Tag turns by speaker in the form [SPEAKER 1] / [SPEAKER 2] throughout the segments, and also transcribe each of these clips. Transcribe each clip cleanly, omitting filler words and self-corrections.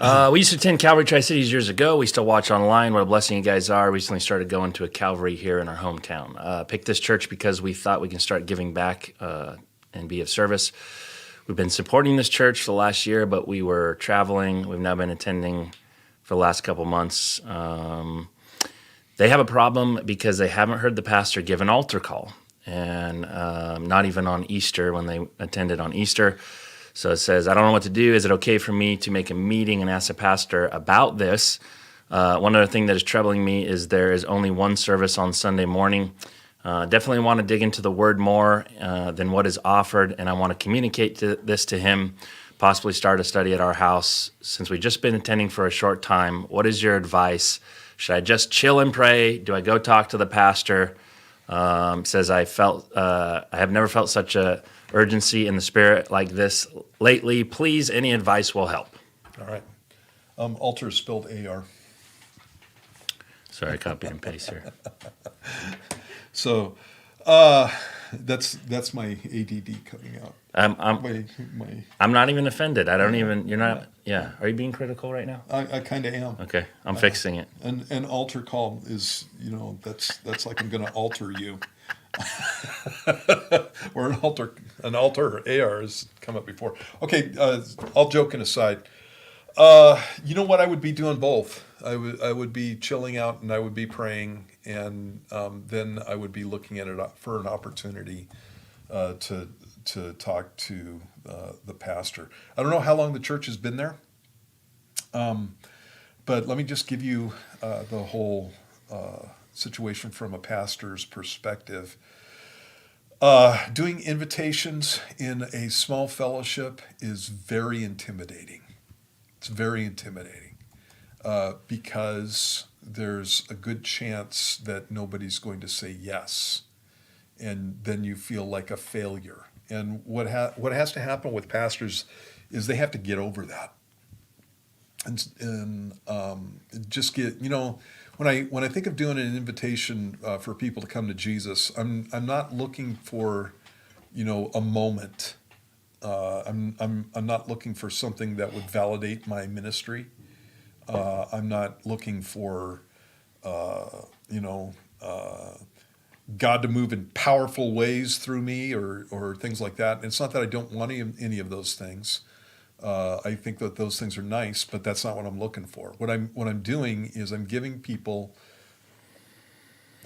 [SPEAKER 1] We used to attend Calvary Tri-Cities years ago. We still watch online. What a blessing you guys are. Recently started going to a Calvary here in our hometown. Picked this church because we thought we can start giving back and be of service. We've been supporting this church for the last year, but we were traveling. We've now been attending for the last couple months. They have a problem because they haven't heard the pastor give an altar call, and not even on Easter when they attended on Easter. So it says, I don't know what to do. Is it okay for me to make a meeting and ask the pastor about this? One other thing that is troubling me is there is only one service on Sunday morning. Definitely want to dig into the word more than what is offered, and I want to communicate this to him, possibly start a study at our house. Since we've just been attending for a short time, what is your advice? Should I just chill and pray? Do I go talk to the pastor? Says I have never felt such a urgency in the spirit like this lately. Please, any advice will help.
[SPEAKER 2] All right. Altar is spelled AR.
[SPEAKER 1] Sorry, I copied and pasted here.
[SPEAKER 2] So that's my ADD coming out.
[SPEAKER 1] I'm not even offended. I don't even. You're not. Yeah. Are you being critical right now?
[SPEAKER 2] I kind of am.
[SPEAKER 1] Okay, I'm fixing it.
[SPEAKER 2] An altar call is, that's like I'm going to alter you. Or an altar AR has come up before. Okay, all joking aside, you know what? I would be doing both. I would be chilling out and I would be praying, and then I would be looking at it for an opportunity to talk to the pastor. I don't know how long the church has been there, but let me just give you the whole situation from a pastor's perspective. Doing invitations in a small fellowship is very intimidating. It's very intimidating because there's a good chance that nobody's going to say yes, and then you feel like a failure. And what has to happen with pastors is they have to get over that, and just get, when I think of doing an invitation for people to come to Jesus, I'm not looking for, a moment. I'm not looking for something that would validate my ministry. I'm not looking for God to move in powerful ways through me or things like that. And it's not that I don't want any of those things. I think that those things are nice, but that's not what I'm looking for. What I'm doing is I'm giving people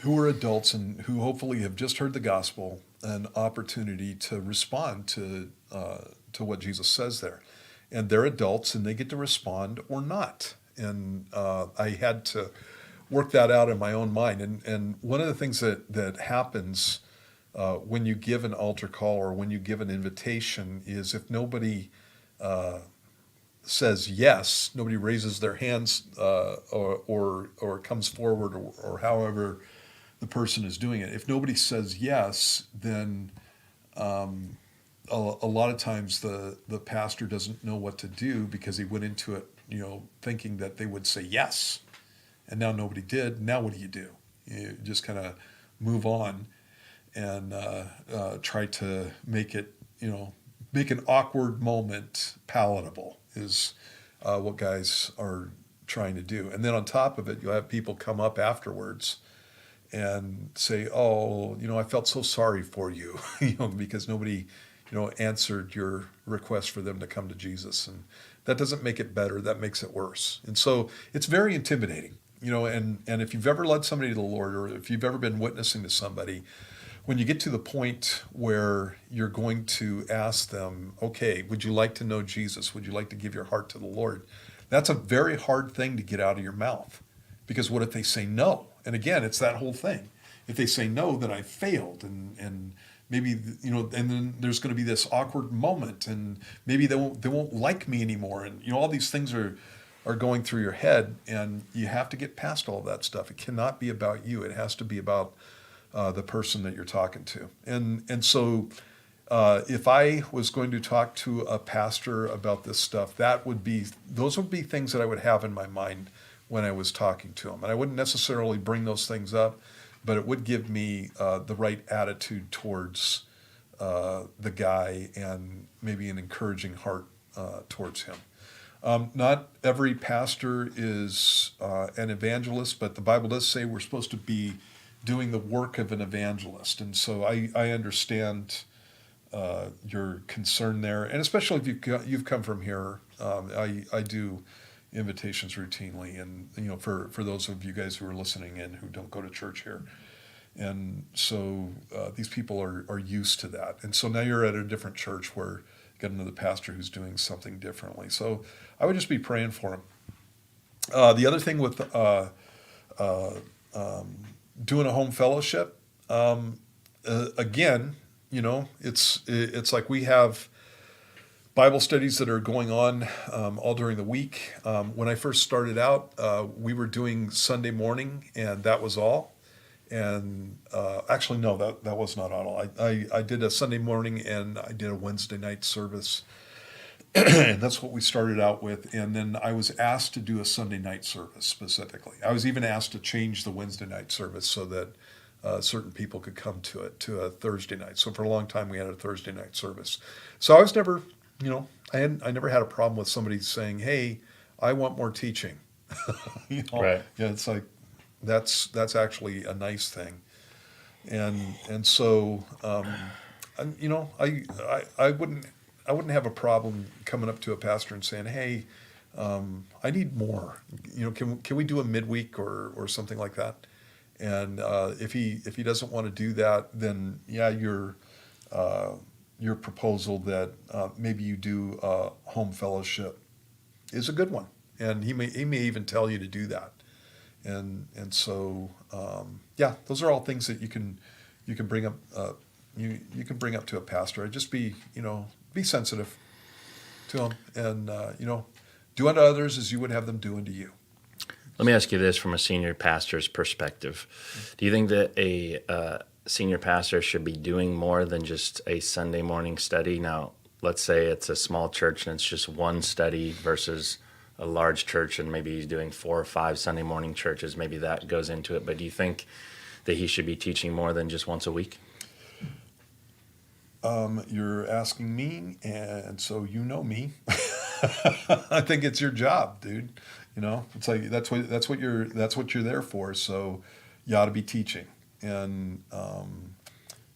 [SPEAKER 2] who are adults and who hopefully have just heard the gospel an opportunity to respond to what Jesus says there. And they're adults and they get to respond or not. And I had to work that out in my own mind. And one of the things that happens when you give an altar call or when you give an invitation is if nobody says yes, nobody raises their hands or comes forward or however the person is doing it. If nobody says yes, then a lot of times the pastor doesn't know what to do because he went into it, thinking that they would say yes, and now nobody did. Now what do? You just kind of move on and try to make it, make an awkward moment palatable is what guys are trying to do. And then on top of it, you'll have people come up afterwards and say, oh, I felt so sorry for you, because nobody, answered your request for them to come to Jesus. And that doesn't make it better. That makes it worse. And so it's very intimidating, and if you've ever led somebody to the Lord, or if you've ever been witnessing to somebody, when you get to the point where you're going to ask them, okay, would you like to know Jesus? Would you like to give your heart to the Lord? That's a very hard thing to get out of your mouth, because what if they say no? And again, it's that whole thing. If they say no, then I failed, and maybe, and then there's going to be this awkward moment, and maybe they won't like me anymore, and all these things are going through your head, and you have to get past all of that stuff. It cannot be about you. It has to be about the person that you're talking to. And so if I was going to talk to a pastor about this stuff, those would be things that I would have in my mind when I was talking to him. And I wouldn't necessarily bring those things up, but it would give me the right attitude towards the guy and maybe an encouraging heart towards him. Not every pastor is an evangelist, but the Bible does say we're supposed to be doing the work of an evangelist. And so I understand your concern there. And especially if you've come from here, I do invitations routinely. And, for those of you guys who are listening in who don't go to church here. And so these people are used to that. And so now you're at a different church where you got another pastor who's doing something differently. So I would just be praying for him. The other thing with doing a home fellowship, again, it's like we have Bible studies that are going on all during the week. When I first started out, we were doing Sunday morning, and that was all. And actually, no, that was not all. I did a Sunday morning and I did a Wednesday night service. And that's what we started out with. And then I was asked to do a Sunday night service specifically. I was even asked to change the Wednesday night service so that certain people could come to a Thursday night. So for a long time, we had a Thursday night service. So I was never, I never had a problem with somebody saying, "Hey, I want more teaching."
[SPEAKER 1] Right.
[SPEAKER 2] Yeah, it's like, that's actually a nice thing, and so I wouldn't have a problem coming up to a pastor and saying, "Hey, I need more. Can we do a midweek or something like that?" And if he doesn't want to do that, then yeah, your proposal that maybe you do a home fellowship is a good one, and he may even tell you to do that. And so yeah, those are all things that you can bring up you can bring up to a pastor. Just be sensitive to them, and do unto others as you would have them do unto you.
[SPEAKER 1] Let me ask you this from a senior pastor's perspective. Do you think that a senior pastor should be doing more than just a Sunday morning study? Now, let's say it's a small church and it's just one study versus a large church and maybe he's doing 4 or 5 Sunday morning churches. Maybe that goes into it. But do you think that he should be teaching more than just once a week?
[SPEAKER 2] You're asking me, and so me. I think it's your job, dude. It's like that's what you're there for. So you ought to be teaching, and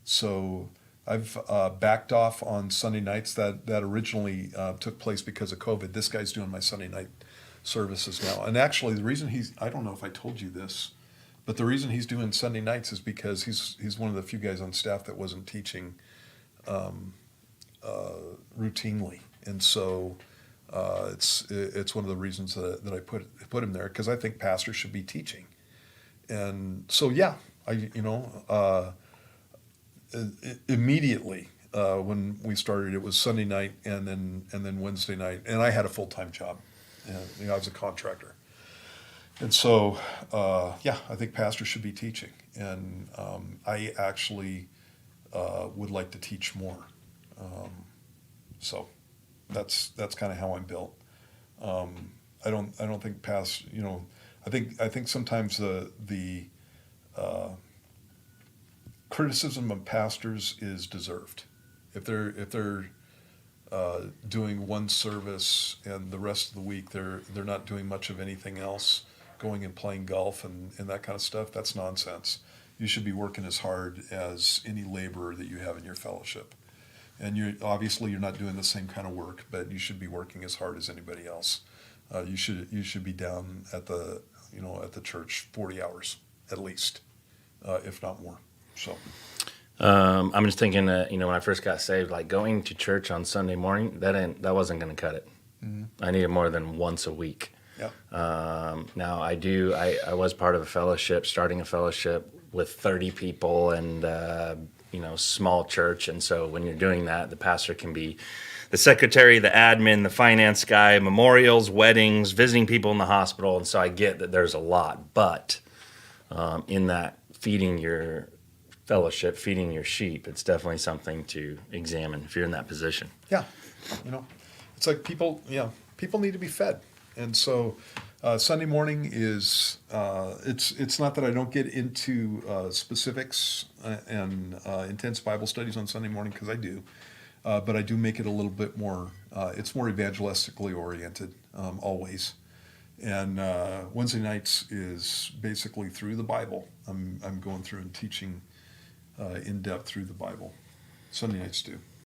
[SPEAKER 2] so I've backed off on Sunday nights. That originally took place because of COVID. This guy's doing my Sunday night services now, and actually the reason I don't know if I told you this, but the reason he's doing Sunday nights is because he's one of the few guys on staff that wasn't teaching routinely, and so it's one of the reasons that I put him there, because I think pastors should be teaching, and so yeah, immediately when we started, it was Sunday night and then Wednesday night, and I had a full-time job, and I was a contractor, and so yeah, I think pastors should be teaching, and I actually would like to teach more. So that's kind of how I'm built. I don't think I think sometimes the criticism of pastors is deserved. If they're doing one service and the rest of the week they're not doing much of anything else, going and playing golf and that kind of stuff, that's nonsense. You should be working as hard as any laborer that you have in your fellowship. And you're not doing the same kind of work, but you should be working as hard as anybody else. You should be down at the church 40 hours at least, if not more. So
[SPEAKER 1] I'm just thinking that when I first got saved, like going to church on Sunday morning, that wasn't going to cut it. Mm-hmm. I needed more than once a week.
[SPEAKER 2] Yeah.
[SPEAKER 1] Now I was part of a fellowship, starting a fellowship with 30 people and small church, and so when you're doing that, the pastor can be the secretary, the admin, the finance guy, memorials, weddings, visiting people in the hospital, and so I get that there's a lot, but in that feeding your fellowship, feeding your sheep, it's definitely something to examine if you're in that position.
[SPEAKER 2] Yeah, it's like people need to be fed, and so Sunday morning is it's not that I don't get into specifics and intense Bible studies on Sunday morning, because I do, but I do make it a little bit more. It's more evangelistically oriented. always. And Wednesday nights is basically through the Bible. I'm going through and teaching in depth through the Bible. Sunday nights too.